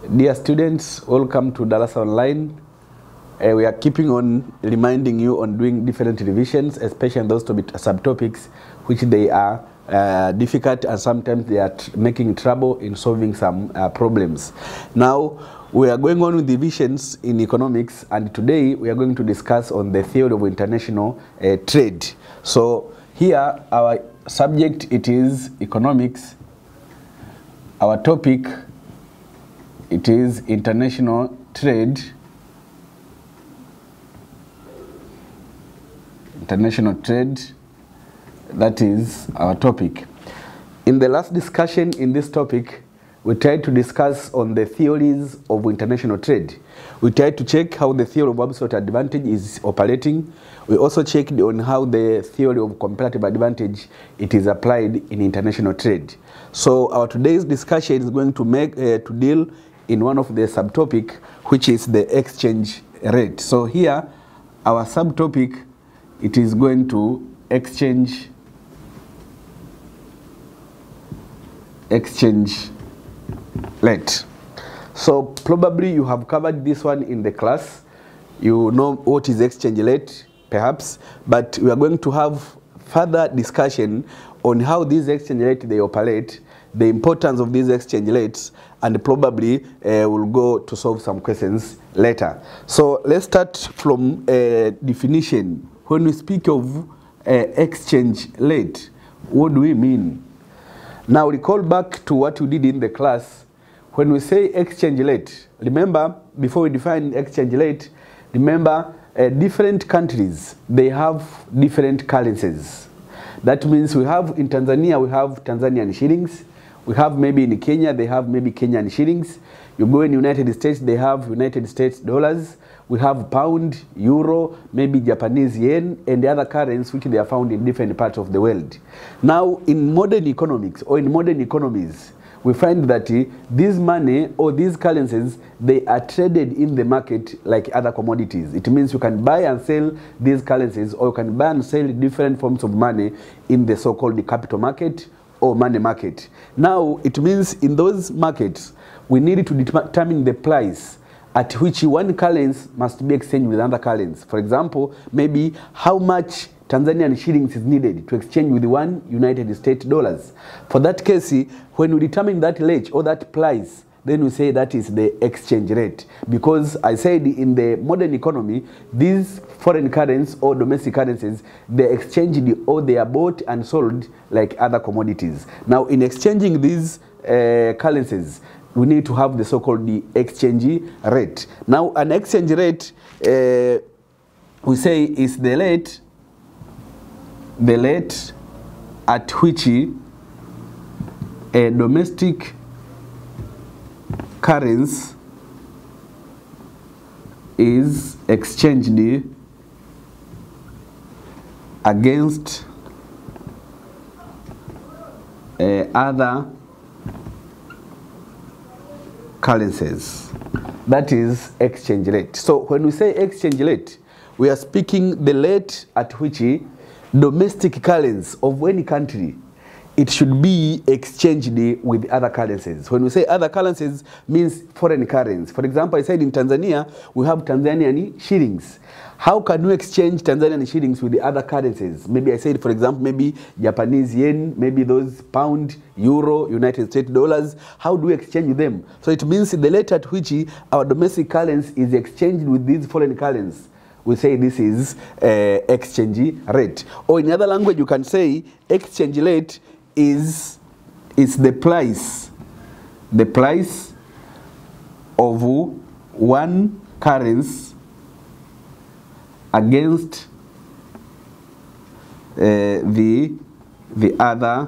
Dear students, welcome to Darasa Online. We are keeping on reminding you on doing different revisions, especially those subtopics which they are difficult and sometimes they are making trouble in solving some problems. Now, we are going on with divisions in economics, and today we are going to discuss on the theory of international trade. So here our subject, it is economics. Our topic, it is international trade. International trade, that is our topic. In the last discussion in this topic, we tried to discuss on the theories of international trade. We tried to check how the theory of absolute advantage is operating. We also checked on how the theory of comparative advantage it is applied in international trade. So our today's discussion is going to deal in one of the subtopic, which is the exchange rate. So here our subtopic, it is going to exchange rate. So probably you have covered this one in the class. You know what is exchange rate, perhaps, but we are going to have further discussion on how these exchange rates they operate, the importance of these exchange rates, and probably we'll go to solve some questions later. So let's start from a definition. When we speak of exchange rate, what do we mean? Now recall back to what we did in the class. When we say exchange rate, remember, before we define exchange rate, remember different countries, they have different currencies. That means we have in Tanzania, we have Tanzanian shillings. We have maybe in Kenya, they have maybe Kenyan shillings. You go in the United States, they have United States dollars. We have pound, euro, maybe Japanese yen, and the other currencies which they are found in different parts of the world. Now, in modern economics or in modern economies, we find that this money or these currencies, they are traded in the market like other commodities. It means you can buy and sell these currencies, or you can buy and sell different forms of money in the so-called capital market or money market. Now, it means in those markets, we need to determine the price at which one currency must be exchanged with another currency. For example, maybe how much Tanzanian shillings is needed to exchange with one United States dollars. For that case, when we determine that rate or that price, then we say that is the exchange rate. Because I said in the modern economy, these foreign currencies or domestic currencies, they are exchanged or they are bought and sold like other commodities. Now, in exchanging these currencies, we need to have the so-called the exchange rate. Now, an exchange rate, we say is the rate at which a domestic currency is exchanged against other currencies. That is exchange rate. So when we say exchange rate, we are speaking the rate at which domestic currency of any country, it should be exchanged with other currencies. When we say other currencies, means foreign currency. For example, I said in Tanzania, we have Tanzanian shillings. How can we exchange Tanzanian shillings with the other currencies? Maybe I said, for example, maybe Japanese yen, maybe those pound, euro, United States dollars. How do we exchange them? So it means the rate at which our domestic currency is exchanged with these foreign currencies, we say this is exchange rate. Or in other language, you can say exchange rate is the price of one currency against the other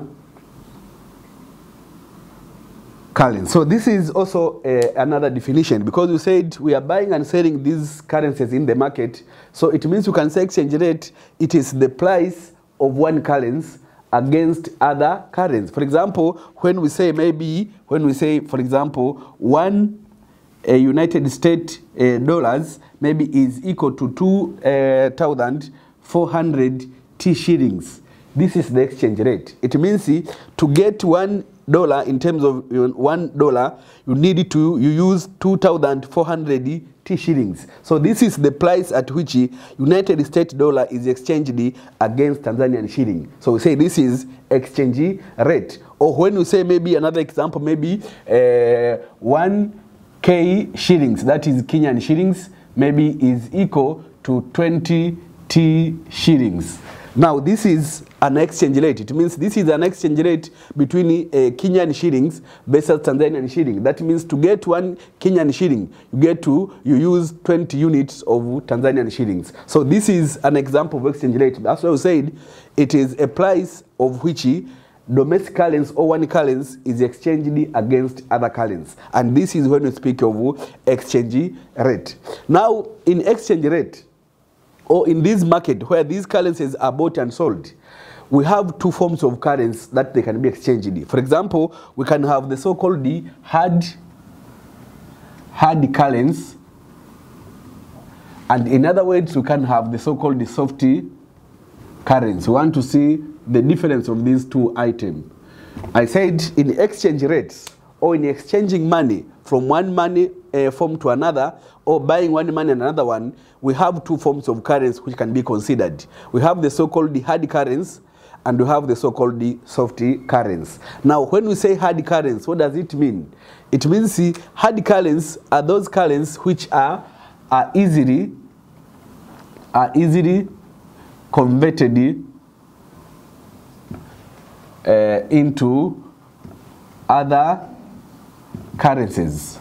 currency. So this is also another definition, because you said we are buying and selling these currencies in the market. So it means you can say exchange rate, it is the price of one currency against other currencies. For example, when we say for example, one United States dollars maybe is equal to 2,400 T shillings. This is the exchange rate. It means to get one dollar, in terms of $1, you use 2,400 T shillings. So this is the price at which United States dollar is exchanged against Tanzanian shilling. So we say this is exchange rate. Or when you say maybe another example, maybe 1K shillings, that is Kenyan shillings, maybe is equal to 20 T shillings. Now this is an exchange rate. It means this is an exchange rate between Kenyan shillings versus Tanzanian shilling. That means to get 1 Kenyan shilling, you use 20 units of Tanzanian shillings. So this is an example of exchange rate. That's why I said it is a price of which domestic currency or one currency is exchanged against other currencies. And this is when we speak of exchange rate. Now in exchange rate, or in this market where these currencies are bought and sold, we have two forms of currency that they can be exchanged. For example, we can have the so-called hard currency, and in other words, we can have the so-called soft currency. We want to see the difference of these two items. I said in exchange rates, or in exchanging money from one money form to another, or buying one money and another one, we have two forms of currency which can be considered. We have the so-called hard currency and we have the so-called soft currency. Now, when we say hard currency, what does it mean? It means hard currency are those currencies which are easily converted into other currencies.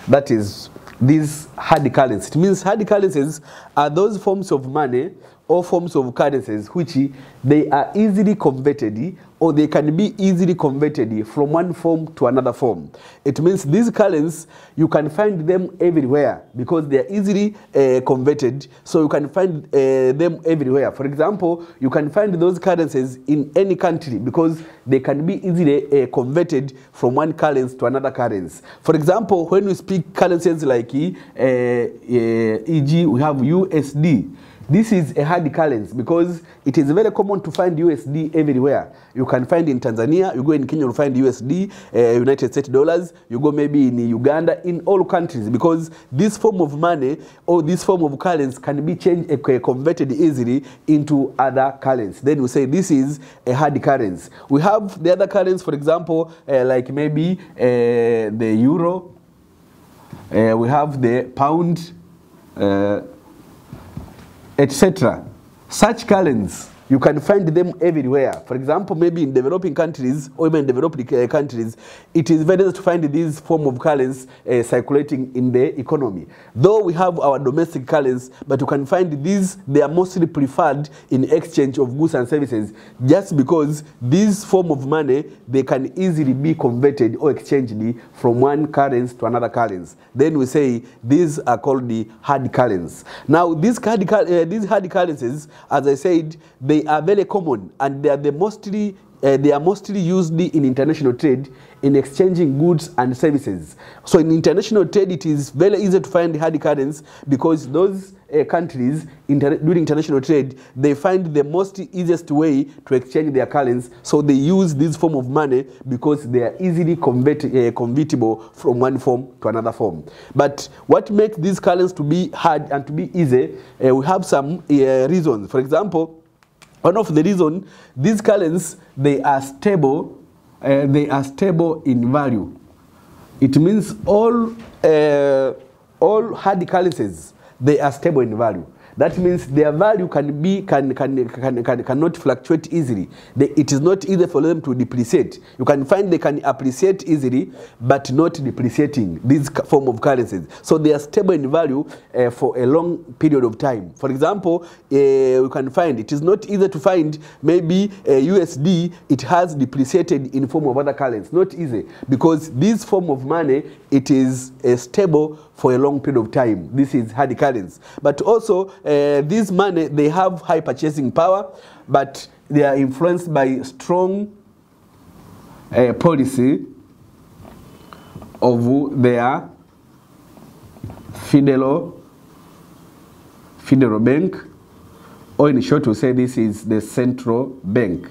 That is these hard currencies. It means hard currencies are those forms of money or forms of currencies which they are easily converted, or they can be easily converted from one form to another form. It means these currencies, you can find them everywhere because they are easily converted, so you can find them everywhere. For example, you can find those currencies in any country because they can be easily converted from one currency to another currency. For example, when we speak currencies like e.g. we have USD. This is a hard currency because it is very common to find USD everywhere. You can find in Tanzania, you go in Kenya, you find USD, United States dollars, you go maybe in Uganda, in all countries, because this form of money or this form of currency can be changed, converted easily into other currencies. Then we say this is a hard currency. We have the other currencies, for example, like maybe the euro, we have the pound, etc. Such currencies, you can find them everywhere. For example, maybe in developing countries or even developed countries, it is very easy to find these form of currencies circulating in the economy. Though we have our domestic currencies, but you can find these, they are mostly preferred in exchange of goods and services, just because this form of money, they can easily be converted or exchanged from one currency to another currency. Then we say these are called the hard currencies. Now, these hard currencies, as I said, they are very common, and they are mostly used in international trade in exchanging goods and services. So in international trade, it is very easy to find hard currencies because those countries during international trade, they find the most easiest way to exchange their currencies. So they use this form of money because they are easily convertible from one form to another form. But what makes these currencies to be hard and to be easy, we have some reasons. For example, one of the reasons, these currencies, they are stable in value. It means all hard currencies, they are stable in value. That means their value cannot fluctuate easily. It is not easy for them to depreciate. You can find they can appreciate easily, but not depreciating these form of currencies. So they are stable in value for a long period of time. For example, you can find it is not easy to find maybe USD. It has depreciated in form of other currencies. Not easy because this form of money, it is stable for a long period of time. This is hard currency. But also, this money, they have high purchasing power, but they are influenced by strong policy of their federal bank or in short we say this is the central bank.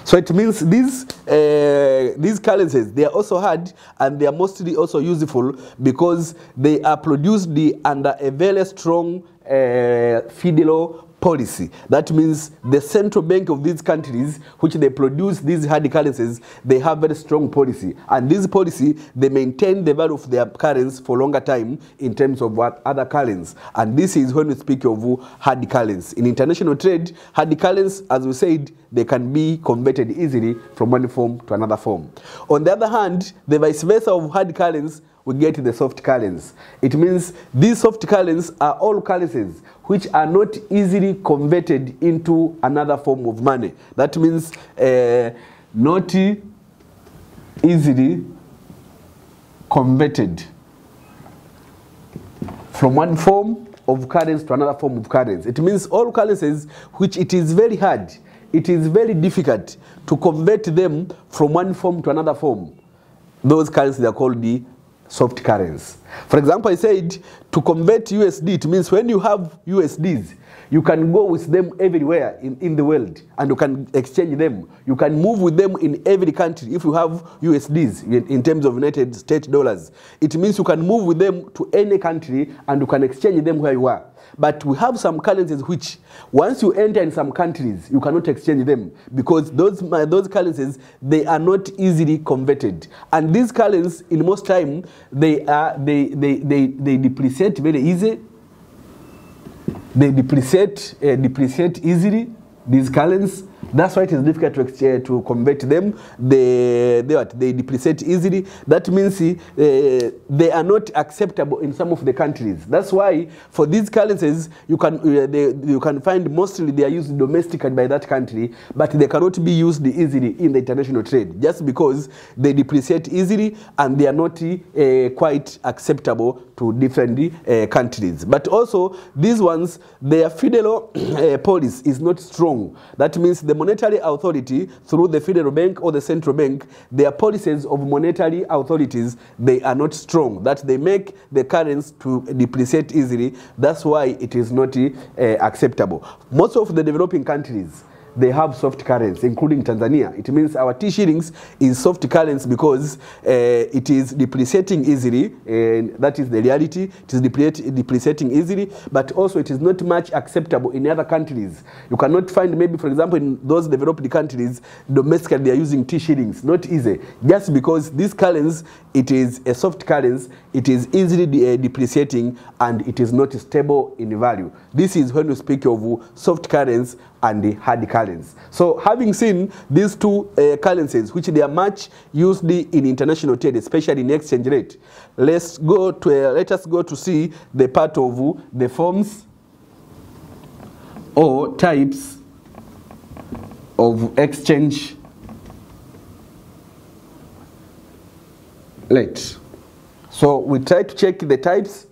So it means these currencies, they are also hard and they are mostly also useful because they are produced under a very strong federal policy. That means the central bank of these countries, which they produce these hard currencies, they have very strong policy. And this policy, they maintain the value of their currency for longer time in terms of what other currencies. And this is when we speak of hard currency. In international trade, hard currencies, as we said, they can be converted easily from one form to another form. On the other hand, the vice versa of hard currencies, we get the soft currencies. It means these soft currencies are all currencies which are not easily converted into another form of money. That means not easily converted from one form of currency to another form of currency. It means all currencies which it is very hard, it is very difficult to convert them from one form to another form. Those currencies are called the soft currency. For example, I said to convert USD, it means when you have USDs, you can go with them everywhere in the world and you can exchange them. You can move with them in every country if you have USDs in terms of United States dollars. It means you can move with them to any country and you can exchange them where you are. But we have some currencies which, once you enter in some countries, you cannot exchange them because those currencies, they are not easily converted. And these currencies, in most time, they depreciate very easy. They depreciate easily. These currencies. That's why it is difficult to convert them. They depreciate easily. That means they are not acceptable in some of the countries. That's why for these currencies you can find mostly they are used domestically by that country, but they cannot be used easily in the international trade just because they depreciate easily and they are not quite acceptable to different countries. But also these ones, their federal policy is not strong. That means the monetary authority through the federal bank or the central bank, their policies of monetary authorities, they are not strong. That they make the currency to depreciate easily. That's why it is not acceptable. Most of the developing countries, they have soft currency, including Tanzania. It means our T-shillings is soft currency because it is depreciating easily, and that is the reality. It is depreciating easily, but also it is not much acceptable in other countries. You cannot find, maybe for example, in those developed countries, domestically they are using T-shillings. Not easy, just because this currency, it is a soft currency, it is easily depreciating, and it is not stable in value. This is when we speak of soft currency and the hard currency. So having seen these two currencies, which they are much used in international trade, especially in exchange rate, let us go to see the part of the forms or types of exchange rate. So we try to check the types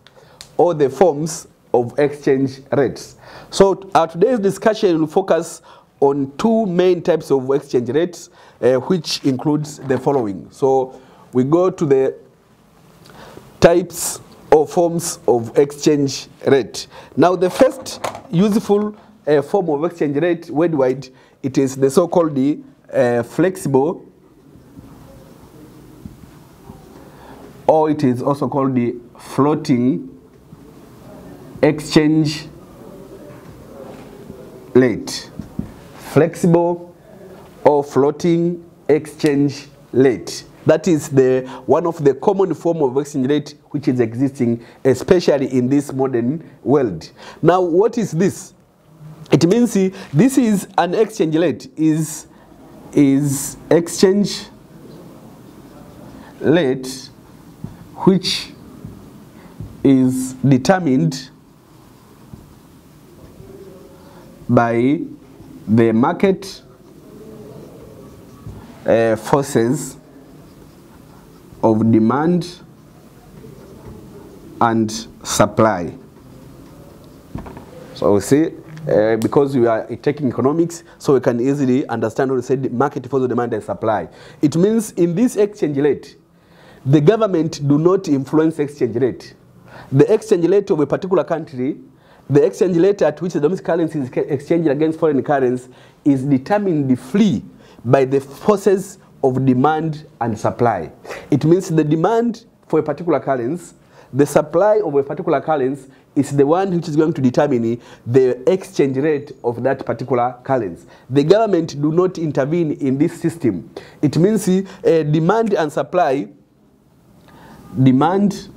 or the forms of exchange rates. So today's discussion will focus on two main types of exchange rates, which includes the following. So we go to the types or forms of exchange rate. Now the first useful form of exchange rate worldwide, it is the so-called flexible, or it is also called the floating exchange rate. Flexible or floating exchange rate. That is one of the common form of exchange rate which is existing, especially in this modern world. Now, what is this? It means this is an exchange rate, is exchange rate which is determined by the market forces of demand and supply. So we see, because we are taking economics, so we can easily understand what we said, market forces of demand and supply. It means in this exchange rate, the government do not influence exchange rate. The exchange rate of a particular country the exchange rate at which the domestic currency is exchanged against foreign currency is determined freely by the forces of demand and supply. It means the demand for a particular currency, the supply of a particular currency is the one which is going to determine the exchange rate of that particular currency. The government do not intervene in this system. It means demand and supply determines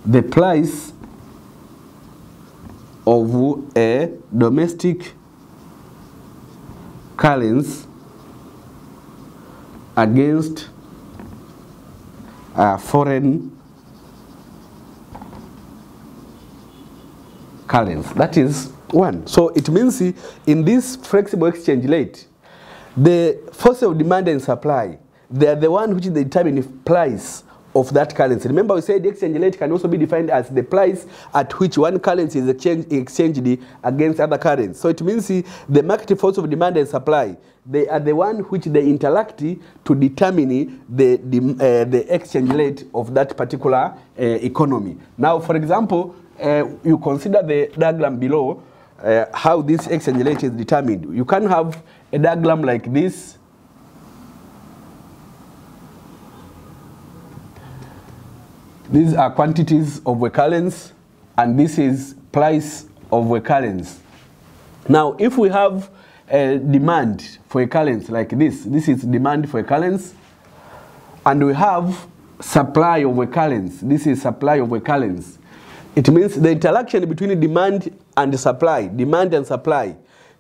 the price of a domestic currency against a foreign currency. That is one. So it means in this flexible exchange rate, the force of demand and supply, they are the one which determine the price of that currency. Remember we said the exchange rate can also be defined as the price at which one currency is exchanged against other currencies. So it means the market force of demand and supply, they are the one which they interact to determine the exchange rate of that particular economy. Now, for example, you consider the diagram below, how this exchange rate is determined. You can have a diagram like this. These are quantities of a currency, and this is price of a currency. Now, if we have a demand for a currency like this is demand for a currency, and we have supply of a currency, this is supply of a currency. It means the interaction between demand and supply,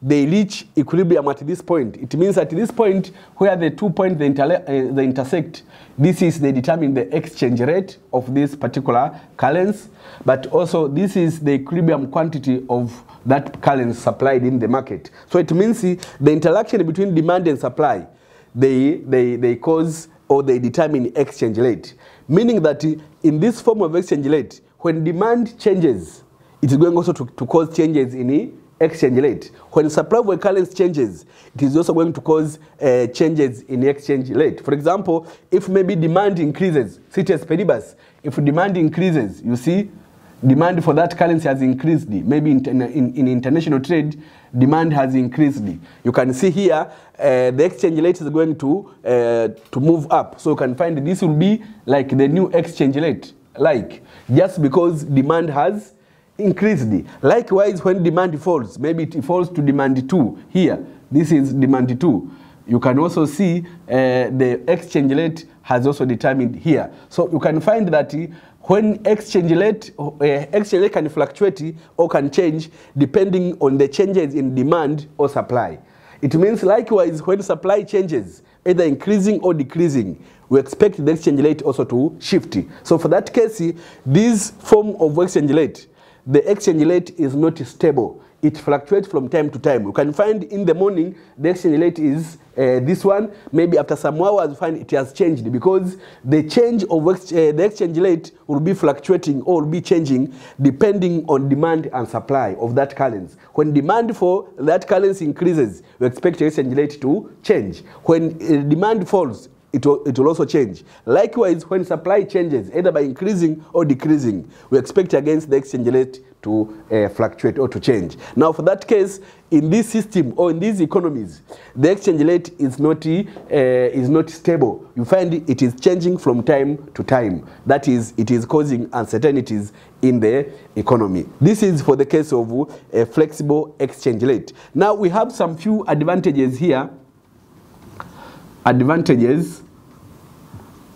they reach equilibrium at this point. It means at this point where the 2 points they intersect, this is they determine the exchange rate of this particular currency, but also this is the equilibrium quantity of that currency supplied in the market. So it means the interaction between demand and supply, they cause or they determine exchange rate. Meaning that in this form of exchange rate, when demand changes, it is going also to cause changes in the exchange rate. When supply of a currency changes, it is also going to cause changes in the exchange rate. For example, if maybe demand increases, ceteris paribus, if demand increases, you see, demand for that currency has increased. Maybe in international trade, demand has increased. You can see here, the exchange rate is going to move up. So you can find this will be like the new exchange rate, like just because demand has increased. Likewise, when demand falls, maybe it falls to demand 2 here. This is demand 2. You can also see the exchange rate has also determined here. So you can find that when exchange rate can fluctuate or can change depending on the changes in demand or supply. It means likewise when supply changes, either increasing or decreasing, we expect the exchange rate also to shift. So for that case, this form of exchange rate, the exchange rate is not stable. It fluctuates from time to time. You can find in the morning the exchange rate is this one. Maybe after some hours, you find it has changed because the change of the exchange rate will be fluctuating or will be changing depending on demand and supply of that currency. When demand for that currency increases, we expect the exchange rate to change. When demand falls, it will also change. Likewise, when supply changes, either by increasing or decreasing, we expect against the exchange rate to fluctuate or to change. Now, for that case, in this system or in these economies, the exchange rate is not stable. You find it is changing from time to time. That is, it is causing uncertainties in the economy. This is for the case of a flexible exchange rate. Now, we have some few advantages here. Advantages,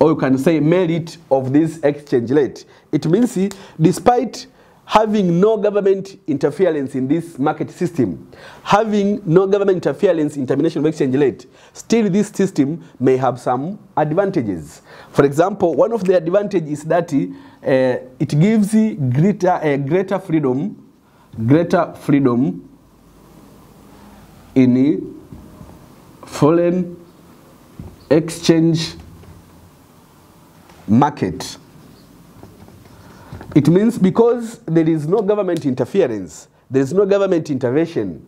or you can say merit of this exchange rate. It means despite having no government interference in this market system, having no government interference in termination of exchange rate, still this system may have some advantages. For example, one of the advantages is that it gives greater freedom in foreign exchange market. It means because there is no government interference, there is no government intervention,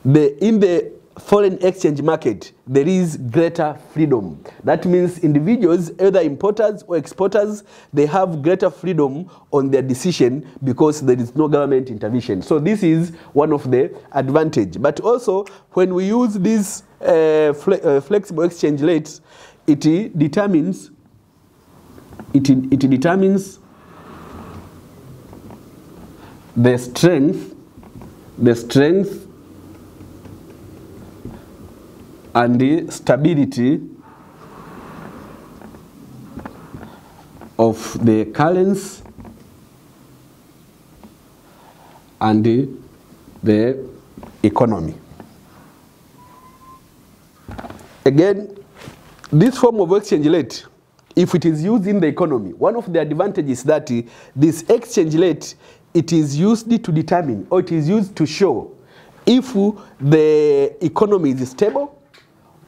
in the foreign exchange market, there is greater freedom. That means individuals, either importers or exporters, they have greater freedom on their decision because there is no government intervention. So this is one of the advantage. But also, when we use these flexible exchange rates, it determines the strength and the stability of the currency and the economy. Again, this form of exchange rate, if it is used in the economy, one of the advantages is that this exchange rate, it is used to determine, or it is used to show if the economy is stable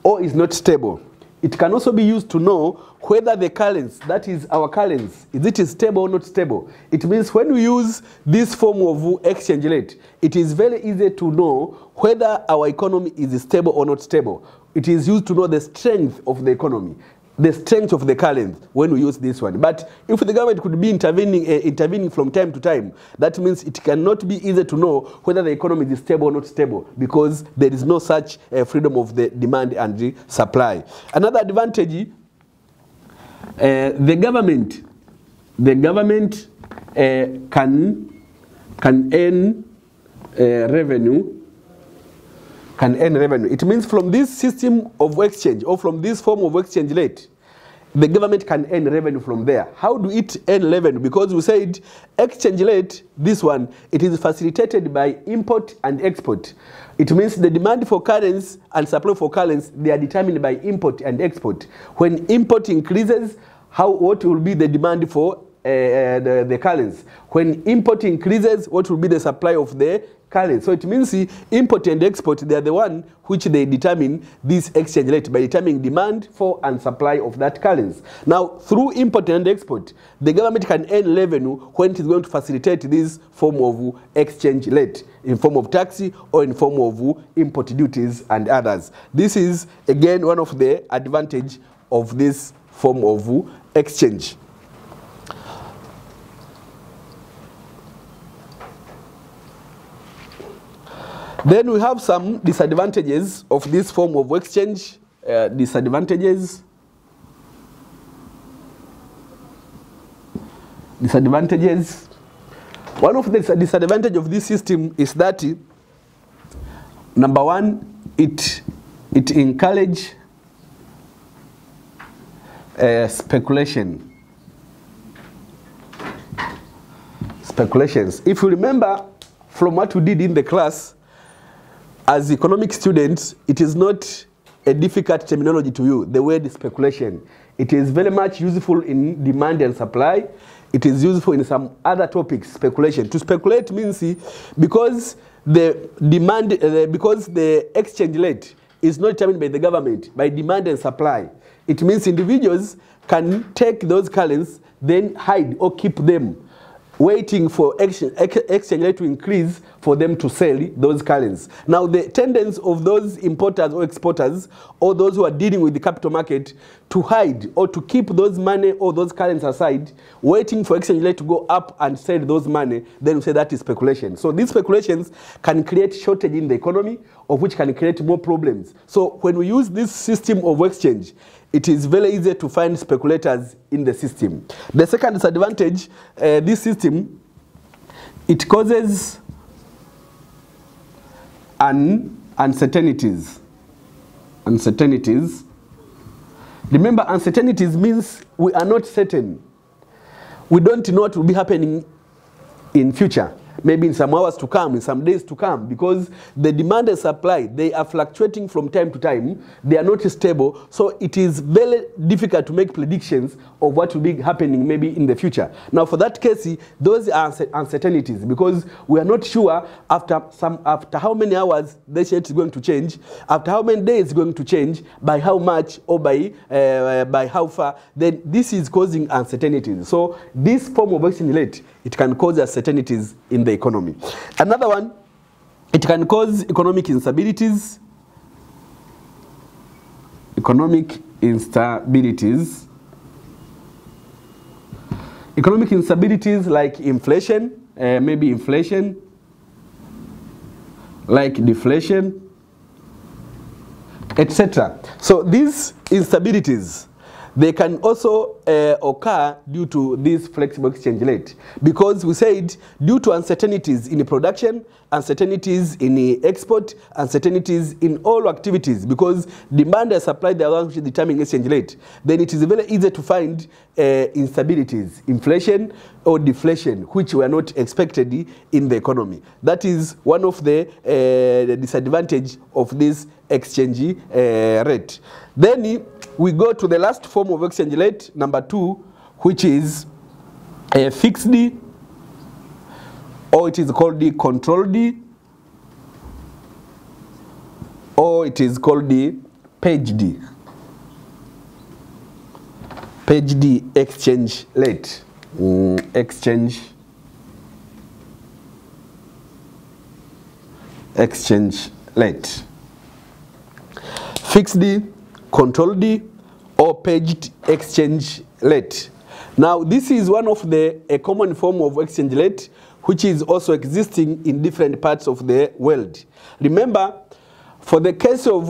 or is not stable. It can also be used to know whether the currency, that is our currency, is it stable or not stable. It means when we use this form of exchange rate, it is very easy to know whether our economy is stable or not stable. It is used to know the strength of the economy, the strength of the currency when we use this one. But if the government could be intervening from time to time, that means it cannot be easy to know whether the economy is stable or not stable, because there is no such freedom of the demand and the supply. Another advantage, the government can earn revenue. It means from this system of exchange, or from this form of exchange rate, the government can earn revenue from there. How do it earn revenue? Because we said exchange rate, this one, it is facilitated by import and export. It means the demand for currency and supply for currency, they are determined by import and export. When import increases, what will be the demand for the currency? When import increases, what will be the supply of the currency? So it means import and export, they are the one which they determine this exchange rate by determining demand for and supply of that currency. Now, through import and export, the government can earn revenue when it is going to facilitate this form of exchange rate in form of tax or in form of import duties and others. This is again one of the advantage of this form of exchange. Then we have some disadvantages of this form of exchange. Disadvantages. One of the disadvantages of this system is that, number one, it encourages speculations. If you remember from what we did in the class, as economic students, it is not a difficult terminology to you, the word speculation. It is very much useful in demand and supply. It is useful in some other topics, speculation. To speculate means because the exchange rate is not determined by the government, by demand and supply. It means individuals can take those currencies, then hide or keep them, waiting for exchange rate to increase for them to sell those currencies. Now, the tendency of those importers or exporters, or those who are dealing with the capital market, to hide or to keep those money or those currencies aside, waiting for exchange rate to go up and sell those money, then we say that is speculation. So these speculations can create shortage in the economy, of which can create more problems. So when we use this system of exchange, it is very easy to find speculators in the system. The second disadvantage, this system, it causes uncertainties. Remember, uncertainties means we are not certain. We don't know what will be happening in future. Maybe in some hours to come, in some days to come, because the demand and supply, they are fluctuating from time to time. They are not stable. So it is very difficult to make predictions of what will be happening maybe in the future. Now, for that case, those are uncertainties, because we are not sure after how many hours the rate is going to change, after how many days it's going to change, by how much or by how far. Then this is causing uncertainties. So this form of exchange rate, it can cause uncertainties in the economy. Another one, it can cause economic instabilities. economic instabilities. Economic instabilities like inflation, maybe inflation, like deflation, etc. So these instabilities, they can also occur due to this flexible exchange rate, because we said due to uncertainties in production, uncertainties in export, uncertainties in all activities, because demand and supply, they are ones which determine exchange rate, then it is very easy to find instabilities, inflation or deflation, which were not expected in the economy. That is one of the disadvantage of this exchange rate. Then we go to the last form of exchange rate, number 2, which is fixed, or it is called the controlled, or it is called the paged exchange rate. Exchange rate. Fixed, controlled, or paged exchange rate. Now this is one of a common form of exchange rate which is also existing in different parts of the world. Remember, for the case of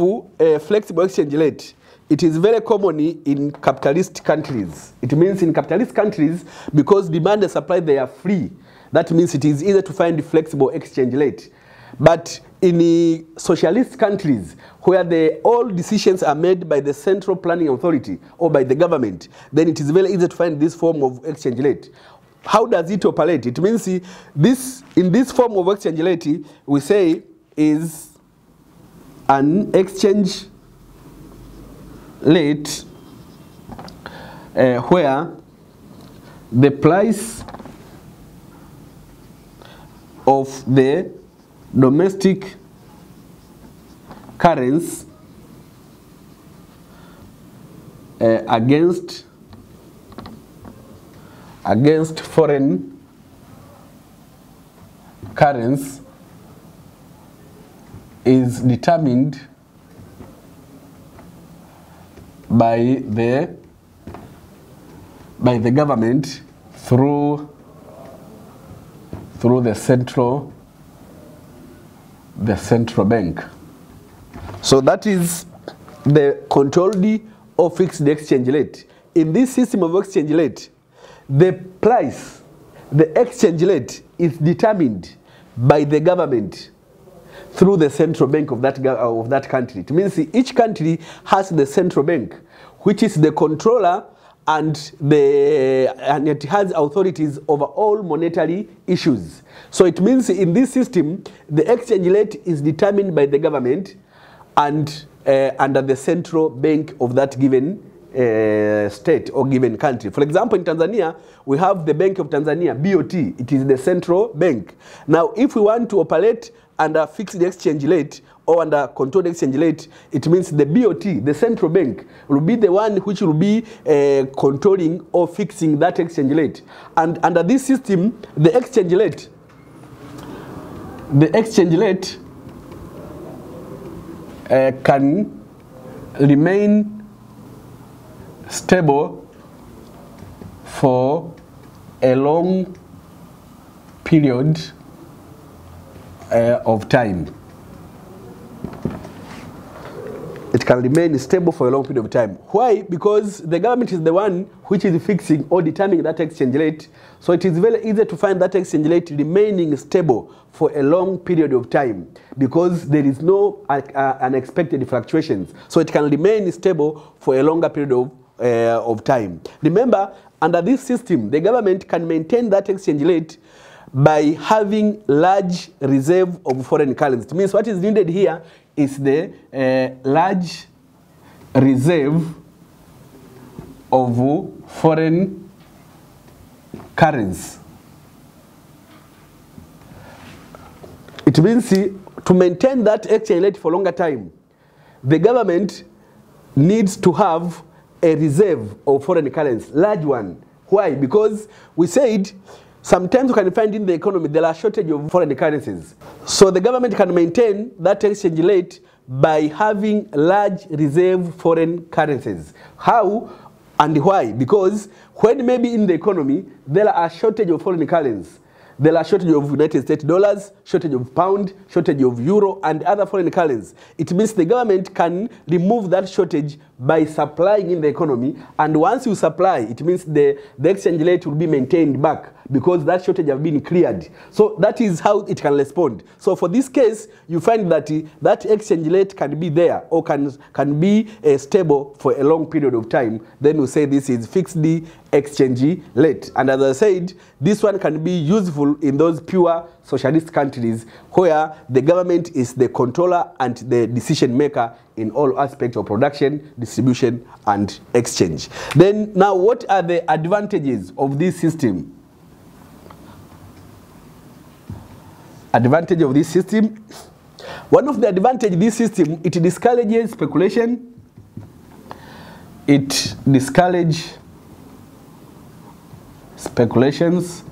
flexible exchange rate, it is very common in capitalist countries. It means in capitalist countries, because demand and supply, they are free. That means it is easy to find flexible exchange rate. But in the socialist countries, where all decisions are made by the central planning authority or by the government, then it is very easy to find this form of exchange rate. How does it operate? It means in this form of exchange rate, we say is an exchange rate where the price of the domestic currency against foreign currency is determined by the government through the central bank. So that is the controlled or fixed exchange rate. In this system of exchange rate, the price, the exchange rate, is determined by the government through the central bank of that country. It means each country has the central bank, which is the controller, and it has authorities over all monetary issues. So it means in this system, the exchange rate is determined by the government and under the central bank of that given state or given country. For example, in Tanzania, we have the Bank of Tanzania, BOT. It is the central bank. Now, if we want to operate under fixed exchange rate or under controlled exchange rate, it means the BOT, the central bank, will be the one which will be controlling or fixing that exchange rate. And under this system, the exchange rate can remain stable for a long period of time. It can remain stable for a long period of time. Why? Because the government is the one which is fixing or determining that exchange rate. So it is very easy to find that exchange rate remaining stable for a long period of time, because there is no unexpected fluctuations. So it can remain stable for a longer period of time. Remember, under this system, the government can maintain that exchange rate by having large reserve of foreign currency. It means what is needed here is the large reserve of foreign currency. It means to maintain that exchange rate for longer time, the government needs to have a reserve of foreign currency, large one. Why? Because we said sometimes you can find in the economy there are shortage of foreign currencies. So the government can maintain that exchange rate by having large reserve foreign currencies. How and why? Because when maybe in the economy there are shortage of foreign currencies, there are shortage of United States dollars, shortage of pound, shortage of euro, and other foreign currencies. It means the government can remove that shortage by supplying in the economy. And once you supply, it means the exchange rate will be maintained back because that shortage has been cleared. So that is how it can respond. So for this case, you find that that exchange rate can be there or can be stable for a long period of time. Then we say this is fixed exchange rate. And as I said, this one can be useful in those pure socialist countries where the government is the controller and the decision maker in all aspects of production, distribution, and exchange. Then now, what are the advantages of this system? Advantage of this system. One of the advantages of this system, it discourages speculation. It discourages speculations.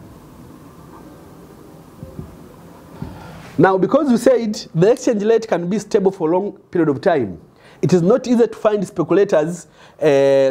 Now, because we said the exchange rate can be stable for a long period of time, it is not easy to find speculators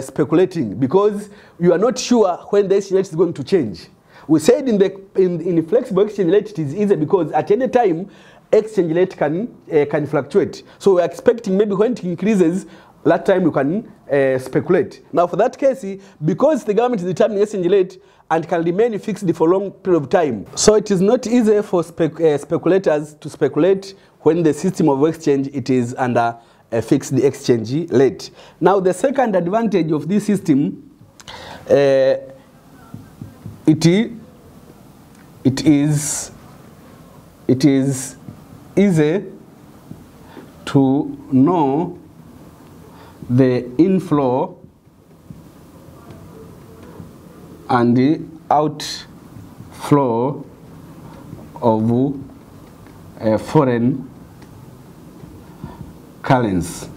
speculating because you are not sure when the exchange rate is going to change. We said in the flexible exchange rate it is easy because at any time exchange rate can fluctuate. So we are expecting maybe when it increases, that time you can speculate. Now for that case, because the government is determining exchange rate and can remain fixed for a long period of time, so it is not easy for speculators to speculate when the system of exchange it is under a fixed exchange rate. Now the second advantage of this system, it is easy to know the inflow and the outflow of foreign currencies.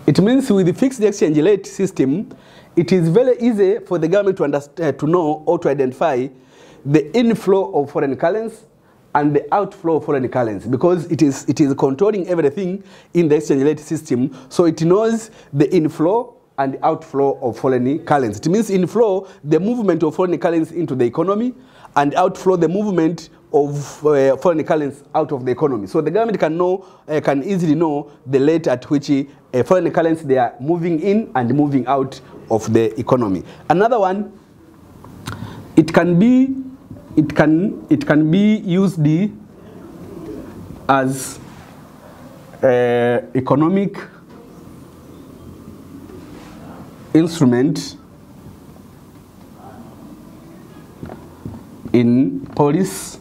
It means with the fixed exchange rate system, it is very easy for the government to understand, to know or to identify the inflow of foreign currency and the outflow of foreign currency because it is controlling everything in the exchange rate system. So it knows the inflow and the outflow of foreign currency. It means inflow, the movement of foreign currency into the economy, and outflow, the movement of foreign currency out of the economy. So the government can easily know the rate at which foreign currency they are moving in and moving out of the economy. Another one, it can be used as economic instrument in policy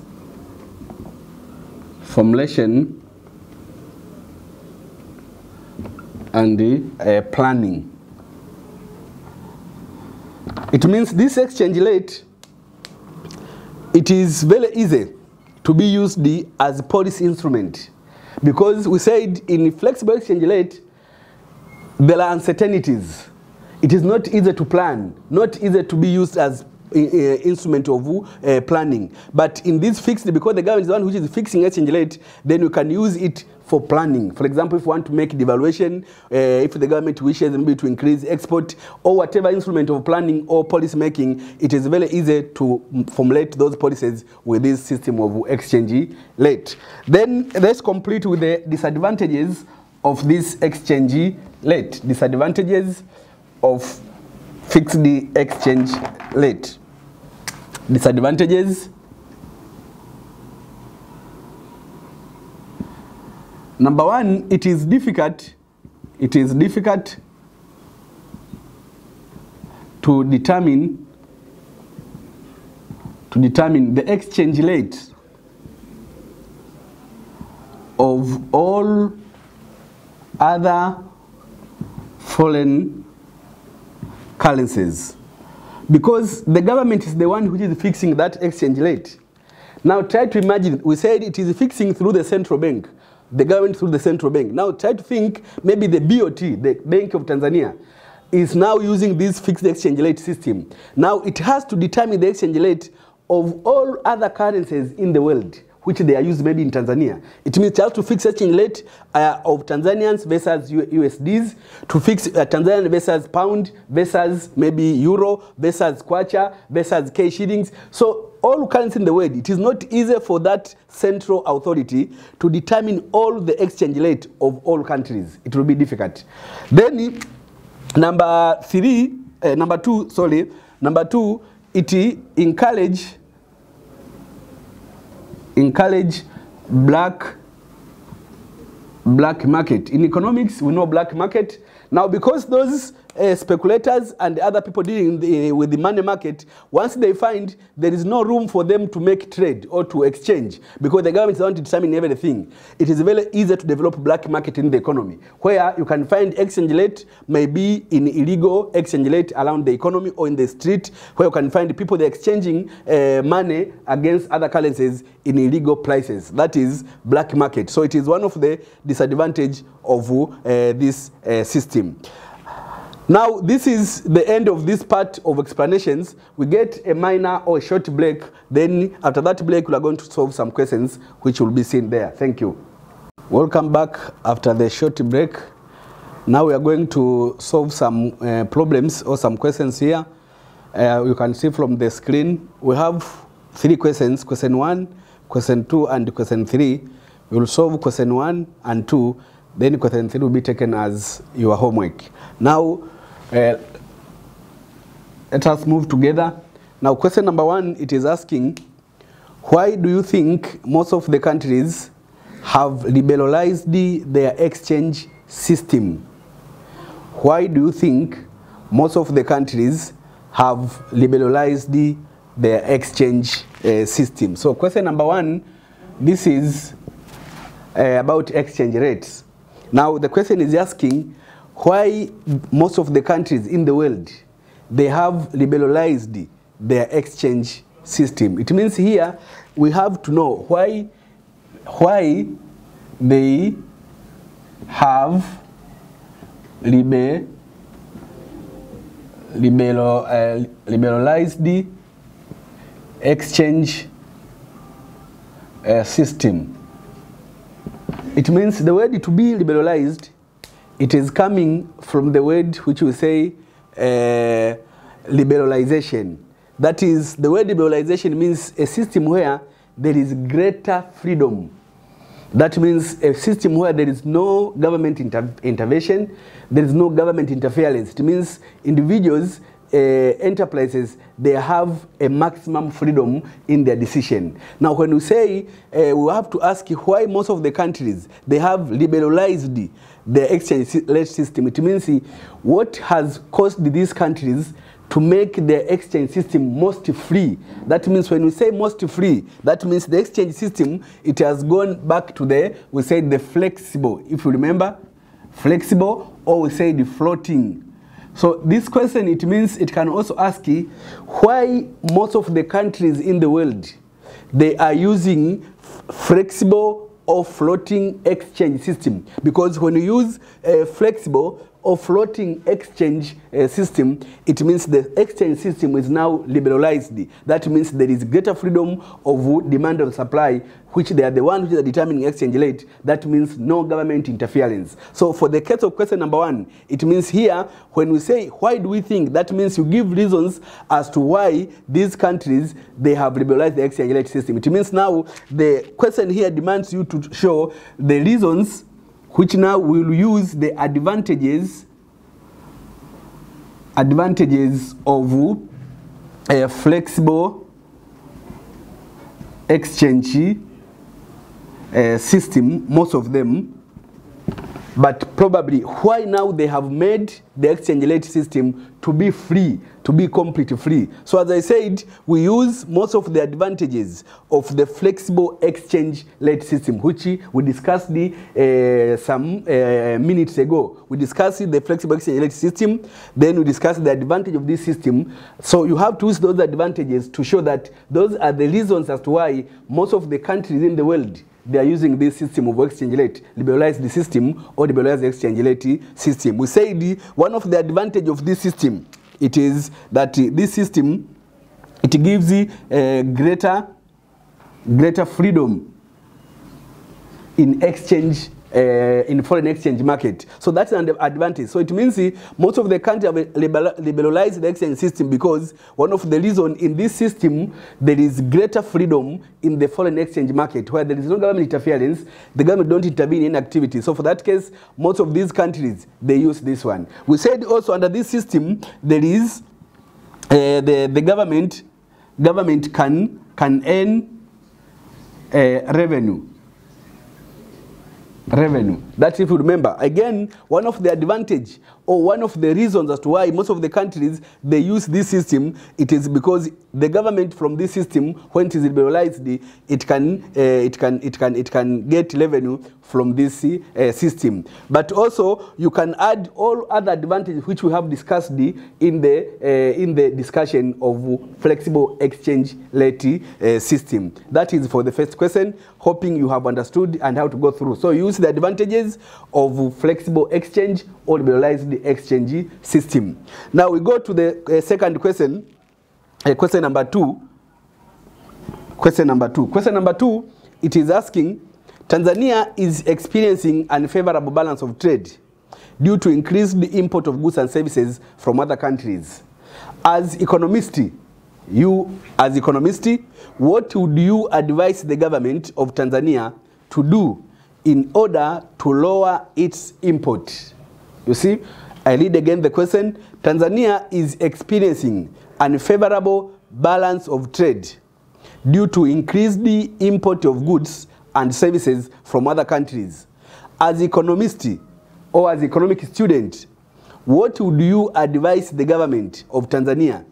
formulation and planning. It means this exchange rate, it is very easy to be used as a policy instrument because we said in flexible exchange rate there are uncertainties. It is not easy to plan, not easy to be used as instrument of planning. But in this fixed, because the government is the one which is fixing exchange rate, then you can use it for planning. For example, if you want to make devaluation, if the government wishes maybe to increase export or whatever instrument of planning or policy making, it is very easy to formulate those policies with this system of exchange rate. Then let's complete with the disadvantages of this exchange rate. Disadvantages of fixed exchange rate. Disadvantages. Number one, it is difficult to determine the exchange rate of all other foreign currencies, because the government is the one which is fixing that exchange rate. Now try to imagine, we said it is fixing through the central bank, the government through the central bank. Now try to think maybe the BOT, the Bank of Tanzania, is now using this fixed exchange rate system. Now it has to determine the exchange rate of all other currencies in the world. which they are used maybe in Tanzania. It means you have to fix exchange rate of Tanzanians versus USDs, to fix Tanzanian versus pound versus maybe euro versus kwacha versus K shillings. So all currency in the world, it is not easy for that central authority to determine all the exchange rate of all countries. It will be difficult. Then number two, it encourage black market. In economics, we know black market. Now, because those speculators and other people dealing with the money market, once they find there is no room for them to make trade or to exchange, because the government is not determining everything, it is very easy to develop black market in the economy, where you can find exchange rate maybe in illegal exchange rate around the economy or in the street, where you can find people they're exchanging money against other currencies in illegal prices. That is black market. So it is one of the disadvantages of this system. Now, this is the end of this part of explanations. We get a minor or a short break. Then after that break, we are going to solve some questions which will be seen there. Thank you. Welcome back after the short break. Now we are going to solve some problems or some questions here. You can see from the screen, we have 3 questions, question 1, question 2, and question 3. We will solve question 1 and 2. Then question 3 will be taken as your homework. Now, let us move together. Now, question number 1, it is asking, why do you think most of the countries have liberalized their exchange system? Why do you think most of the countries have liberalized their exchange system? So, question number 1, this is about exchange rates. Now, the question is asking, why most of the countries in the world, they have liberalized their exchange system. It means here we have to know why they have liberalized the exchange system. It means the word to be liberalized, it is coming from the word which we say liberalization. That is, the word liberalization means a system where there is greater freedom. That means a system where there is no government intervention, there is no government interference. It means individuals, enterprises, they have a maximum freedom in their decision. Now, when we say, we have to ask why most of the countries, they have liberalized the exchange rate system. It means what has caused these countries to make their exchange system most free. That means when we say most free, that means the exchange system, it has gone back to we say the flexible, if you remember, flexible, or we say the floating. So this question, it means it can also ask why most of the countries in the world, they are using flexible or floating exchange system. Because when you use a flexible or floating exchange system, it means the exchange system is now liberalized. That means there is greater freedom of demand and supply, which they are the ones which are determining exchange rate. That means no government interference. So for the case of question number 1, it means here, when we say, why do we think, that means you give reasons as to why these countries, they have liberalized the exchange rate system. It means now the question here demands you to show the reasons which now will use the advantages of a flexible exchange system, most of them, but probably why now they have made the exchange rate system to be free, to be completely free. So as I said, we use most of the advantages of the flexible exchange rate system, which we discussed some minutes ago. We discussed the flexible exchange rate system, then we discussed the advantage of this system. So you have to use those advantages to show that those are the reasons as to why most of the countries in the world, they are using this system of exchange rate, liberalize the system or liberalize the exchange rate system. We said one of the advantages of this system, it is that this system, it gives greater freedom in exchange in foreign exchange market. So that's an advantage. So it means most of the countries have liberalized the exchange system because one of the reasons in this system there is greater freedom in the foreign exchange market where there is no government interference, the government don't intervene in activity. So for that case, most of these countries, they use this one. We said also under this system, there is the government can earn revenue. That's if you remember. Again, one of the advantage or one of the reasons as to why most of the countries they use this system, it is because the government from this system, when it is liberalized, it can get revenue from this system. But also you can add all other advantages which we have discussed in the discussion of flexible exchange rate system. That is for the first question. Hoping you have understood and how to go through. So use the advantages of flexible exchange or liberalized exchange system. Now we go to the second question, question number 2. Question number 2, it is asking, Tanzania is experiencing unfavorable balance of trade due to increased import of goods and services from other countries. As economist, what would you advise the government of Tanzania to do in order to lower its import? You see, I read again the question. Tanzania is experiencing unfavorable balance of trade due to increased import of goods and services from other countries. As economist or as economic student, what would you advise the government of Tanzania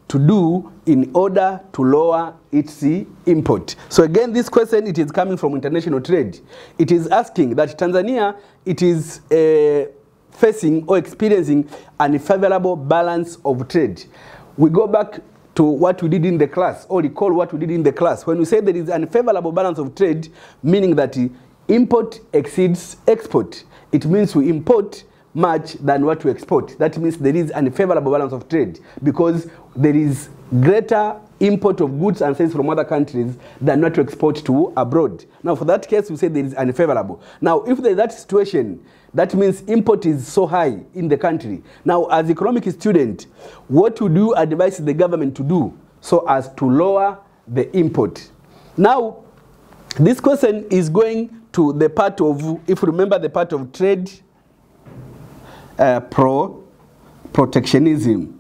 to do in order to lower its import? So again, this question, it is coming from international trade. It is asking that Tanzania, it is facing or experiencing an unfavorable balance of trade. We go back to what we did in the class, or recall what we did in the class. When we say there is an unfavorable balance of trade, meaning that import exceeds export. It means we import much than what we export. That means there is an unfavorable balance of trade because there is greater import of goods and services from other countries than what we export to abroad. Now for that case, we say there is unfavorable. Now if there is that situation, that means import is so high in the country. Now as economic student, what would you advise the government to do so as to lower the import? Now this question is going to the part of, if you remember the part of trade protectionism.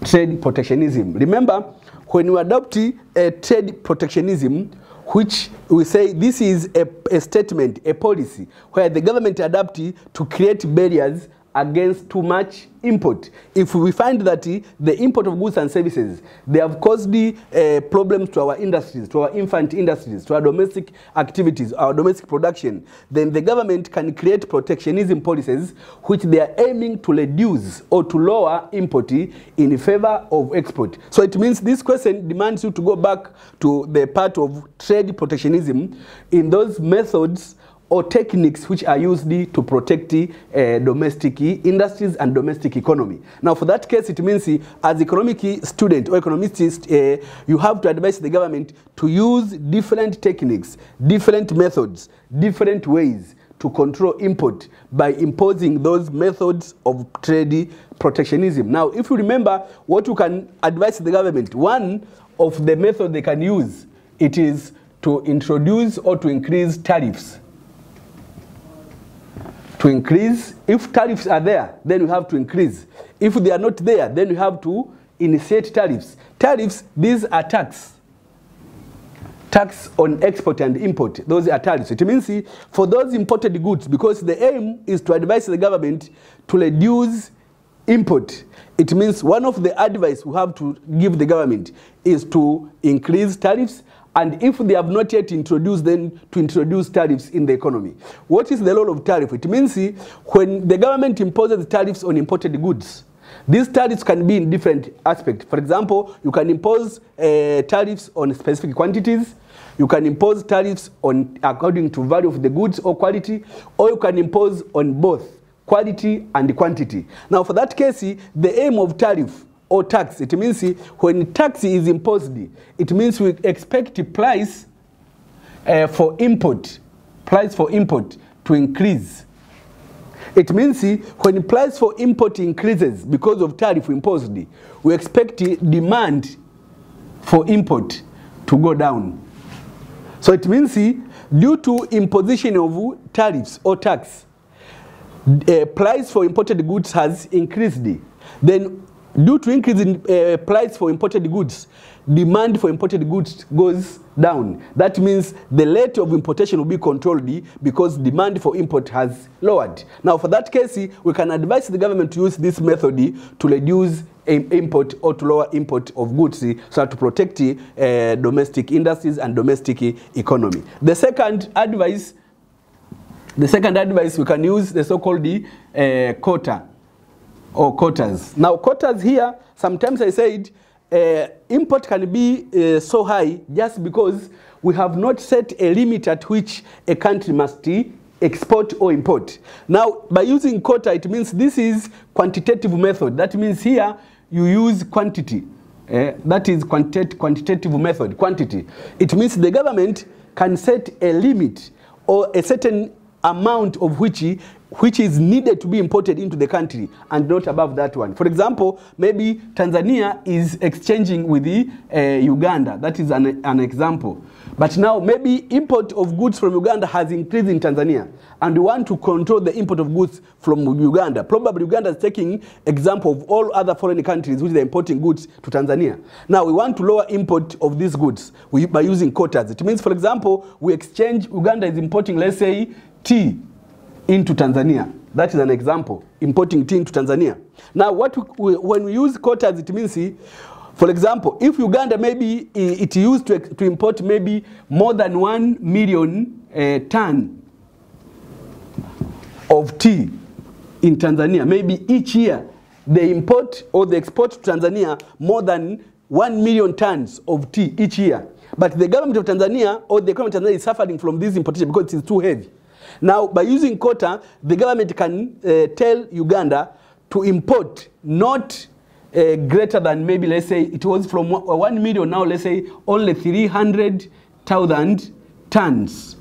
Trade protectionism. Remember, when you adopt trade protectionism, which we say this is a statement, a policy, where the government adopts to create barriers against too much import. If we find that the import of goods and services, they have caused problems to our industries, to our infant industries, to our domestic activities, our domestic production, then the government can create protectionism policies which they are aiming to reduce or to lower import in favor of export. So it means this question demands you to go back to the part of trade protectionism in those methods or techniques which are used to protect domestic industries and domestic economy. Now for that case, it means as economic student or economist, you have to advise the government to use different techniques, different methods, different ways to control import by imposing those methods of trade protectionism. Now if you remember what you can advise the government, one of the methods they can use, it is to introduce or to increase tariffs. To increase, if tariffs are there, then you have to increase. If they are not there, then you have to initiate tariffs. Tariffs, these are tax on export and import. Those are tariffs. It means for those imported goods, because the aim is to advise the government to reduce import. It means one of the advice we have to give the government is to increase tariffs, and if they have not yet introduced, then to introduce tariffs in the economy. What is the role of tariff? It means when the government imposes tariffs on imported goods, these tariffs can be in different aspects. For example, you can impose tariffs on specific quantities, you can impose tariffs on according to value of the goods or quality, or you can impose on both quality and quantity. Now for that case, the aim of tariff or tax, it means when tax is imposed, it means we expect the price for import, price for import to increase. It means when price for import increases because of tariff imposed, we expect demand for import to go down. So it means due to imposition of tariffs or tax, price for imported goods has increased. Then due to increase in price for imported goods, demand for imported goods goes down. That means the rate of importation will be controlled because demand for import has lowered. Now for that case, we can advise the government to use this method to reduce import or to lower import of goods so as to protect domestic industries and domestic economy. The second advice we can use the so-called quota or quotas. Now quotas here, sometimes I said import can be so high just because we have not set a limit at which a country must export or import. Now by using quota, it means this is quantitative method. That means here you use quantity. That is quantitative method, quantity. It means the government can set a limit or a certain amount of which is needed to be imported into the country and not above that one. For example, maybe Tanzania is exchanging with Uganda. That is an example. But now maybe import of goods from Uganda has increased in Tanzania and we want to control the import of goods from Uganda. Probably Uganda is taking example of all other foreign countries which are importing goods to Tanzania. Now we want to lower import of these goods by using quotas. It means, for example, we exchange, Uganda is importing, let's say, tea into Tanzania. That is an example, importing tea into Tanzania. Now when we use quotas, it means, for example, if Uganda maybe it used to import maybe more than 1 million ton of tea in Tanzania, maybe each year they import or they export to Tanzania more than 1 million tons of tea each year. But the government of Tanzania or the economy of Tanzania is suffering from this importation because it is too heavy. Now, by using quota, the government can tell Uganda to import not greater than maybe, let's say, it was from 1 million, now let's say only 300,000 tons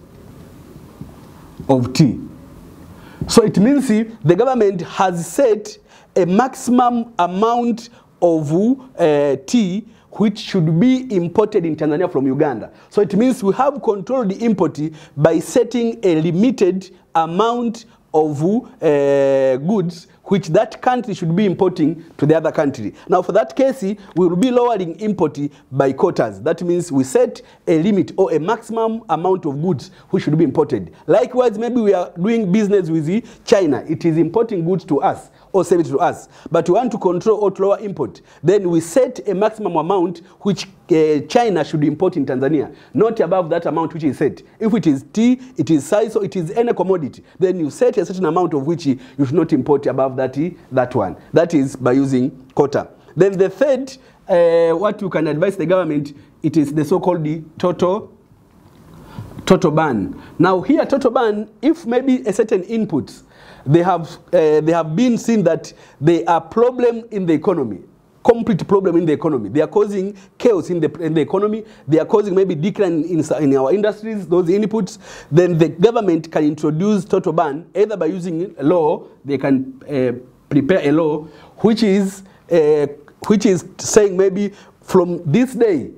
of tea. So it means the government has set a maximum amount of tea which should be imported in Tanzania from Uganda. So it means we have controlled the import by setting a limited amount of goods which that country should be importing to the other country. Now for that case, we will be lowering import by quotas. That means we set a limit or a maximum amount of goods which should be imported. Likewise, maybe we are doing business with China. It is importing goods to us or sell it to us. But we want to control or to lower import. Then we set a maximum amount which China should import in Tanzania, not above that amount which is set. If it is tea, it is size, or it is any commodity, then you set a certain amount of which you should not import above that one. That is by using quota. Then the third, what you can advise the government, it is the so-called total ban. Now here, total ban, if maybe a certain inputs, they have been seen that they are problem in the economy, complete problem in the economy. They are causing chaos in the economy. They are causing maybe decline in our industries, those inputs. Then the government can introduce total ban, either by using a law, they can prepare a law, which is saying maybe from this day,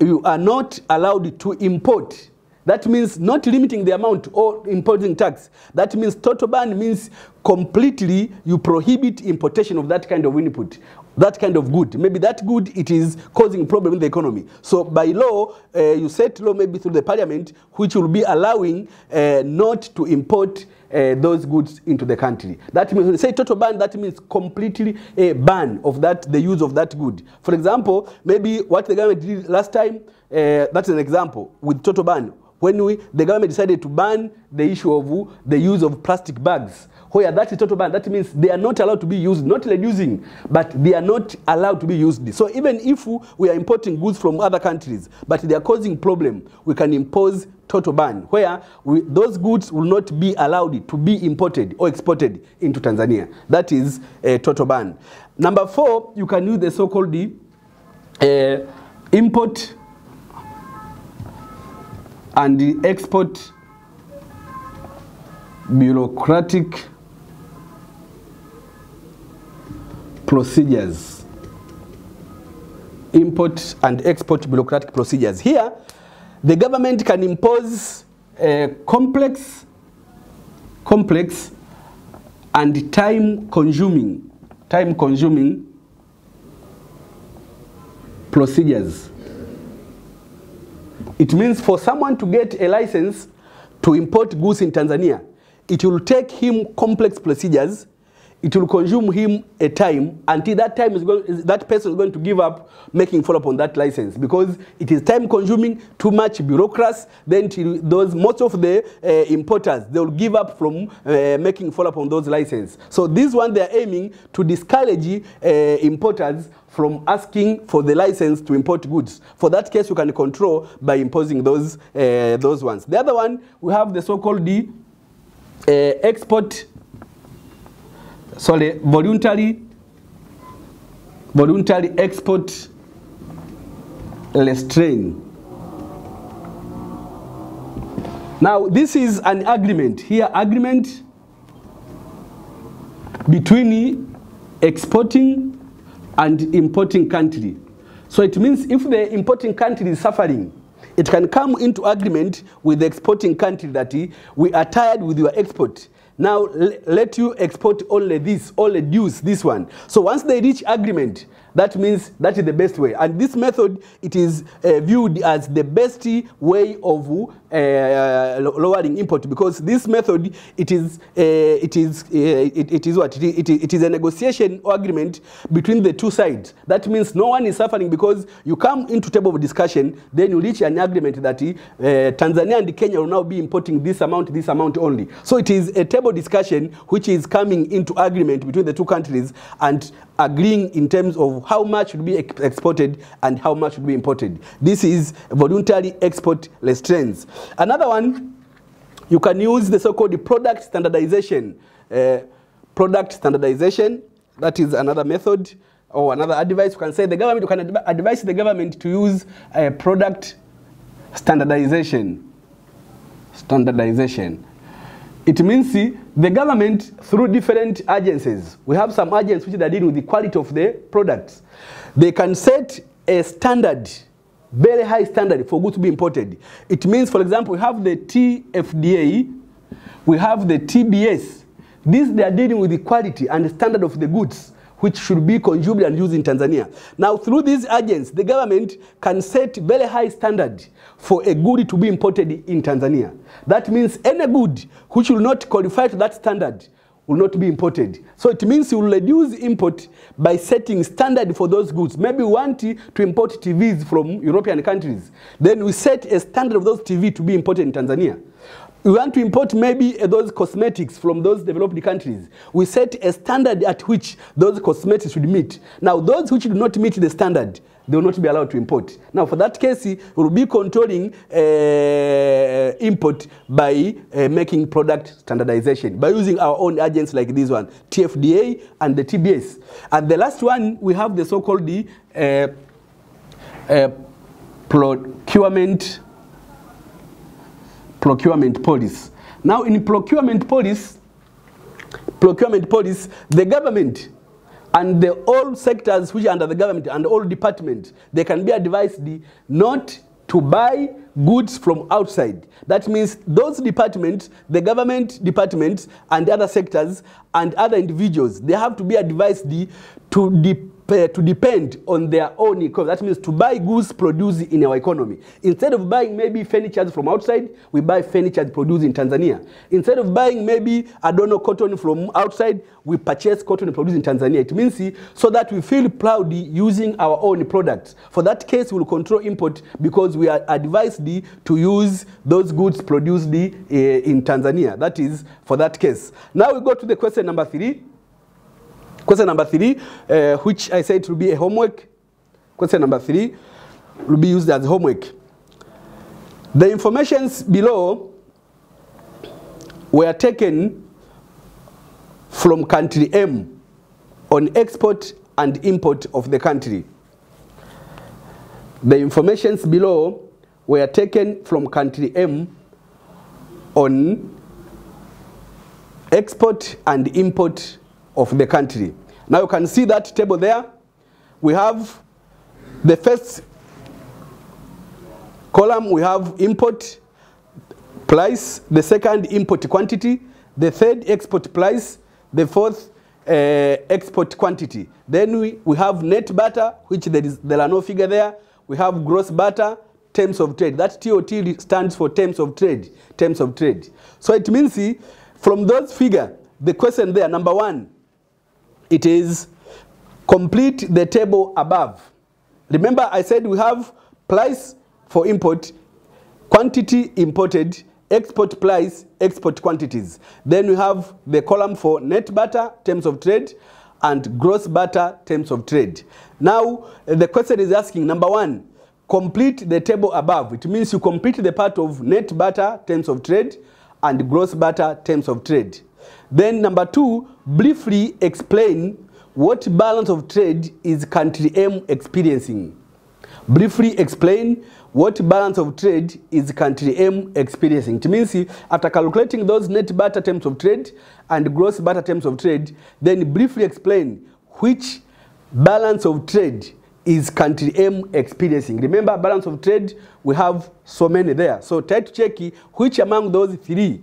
you are not allowed to import. That means not limiting the amount or imposing tax. That means total ban means completely you prohibit importation of that kind of input, that kind of good. Maybe that good, it is causing problem in the economy. So by law, you set law maybe through the parliament, which will be allowing not to import those goods into the country. That means when you say total ban, that means completely a ban of the use of that good. For example, maybe what the government did last time, that's an example with total ban. When the government decided to ban the issue of the use of plastic bags, where that is total ban, that means they are not allowed to be used, not reducing, but they are not allowed to be used. So even if we are importing goods from other countries, but they are causing problem, we can impose total ban, where those goods will not be allowed to be imported or exported into Tanzania. That is a total ban. Number 4, you can use the so-called and the export bureaucratic procedures. Import and export bureaucratic procedures. Here, the government can impose complex and time-consuming procedures. It means for someone to get a license to import goods in Tanzania, it will take him complex procedures. It will consume him a time until that time that person is going to give up making follow-up on that license, because it is time-consuming, too much bureaucracy. Then most of the importers, they will give up from making follow-up on those licenses. So this one, they are aiming to discourage importers from asking for the license to import goods. For that case, you can control by imposing those ones. The other one, we have the so-called voluntary export restraint. Now, this is an agreement. Here, agreement between exporting and importing country. So it means if the importing country is suffering, it can come into agreement with the exporting country that we are tired with your export. Now let you export only this, only use this one. So once they reach agreement, that means that is the best way. And this method, it is viewed as the best way of lowering import, because this method, it is a negotiation or agreement between the two sides. That means no one is suffering, because you come into table of discussion, then you reach an agreement that Tanzania and Kenya will now be importing this amount only. So it is a table discussion which is coming into agreement between the two countries and agreeing in terms of how much should be exported and how much should be imported. This is voluntary export restraints. Another one, you can use the so-called product standardization. Product standardization, that is another method or another advice. You can say the government, you can advise the government to use product standardization. It means the government, through different agencies, we have some agencies which are dealing with the quality of the products. They can set a standard, very high standard for goods to be imported. It means, for example, we have the TFDA, we have the TBS. These, they are dealing with the quality and the standard of the goods which should be consumed and used in Tanzania. Now, through these agents, the government can set very high standard for a good to be imported in Tanzania. That means any good which will not qualify to that standard will not be imported. So it means you will reduce import by setting standard for those goods. Maybe we want to import TVs from European countries. Then we set a standard of those TV to be imported in Tanzania. We want to import maybe those cosmetics from those developed countries. We set a standard at which those cosmetics should meet. Now, those which do not meet the standard, they will not be allowed to import. Now, for that case, we will be controlling import by making product standardization, by using our own agents like this one, TFDA and the TBS. And the last one, we have the so-called procurement policy. Now, in procurement policy, the government and all sectors which are under the government and all departments, they can be advised not to buy goods from outside. That means those departments, the government departments and other sectors and other individuals, they have to be advised to depend on their own economy. That means to buy goods produced in our economy. Instead of buying maybe furniture from outside, we buy furniture produced in Tanzania. Instead of buying maybe, I don't know, cotton from outside, we purchase cotton produced in Tanzania. It means so that we feel proud using our own products. For that case, we will control import because we are advised to use those goods produced in Tanzania. That is for that case. Now we go to the question number 3. Question number 3, which I said will be a homework. Question number 3 will be used as homework. The informations below were taken from country M on export and import of the country. The informations below were taken from country M on export and import of the country. Now you can see that table there. We have the first column, we have import price, the second import quantity, the third export price, the fourth export quantity. Then we have net barter, which there are no figure there. We have gross barter, terms of trade. That TOT stands for terms of trade. Terms of trade. So it means, see, from those figures, the question there, number one, it is complete the table above. Remember I said we have price for import, quantity imported, export price, export quantities. Then we have the column for net barter, terms of trade, and gross barter, terms of trade. Now the question is asking, number one, complete the table above. It means you complete the part of net barter, terms of trade, and gross barter, terms of trade. Then number two, briefly explain what balance of trade is country M experiencing. Briefly explain what balance of trade is country M experiencing. It means after calculating those net barter terms of trade and gross barter terms of trade, then briefly explain which balance of trade is country M experiencing. Remember, balance of trade, we have so many there. So try to check which among those three,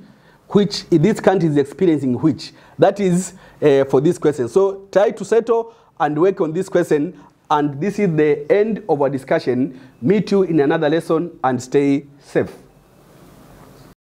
which this country is experiencing which. That is for this question. So try to settle and work on this question. And this is the end of our discussion. Meet you in another lesson and stay safe.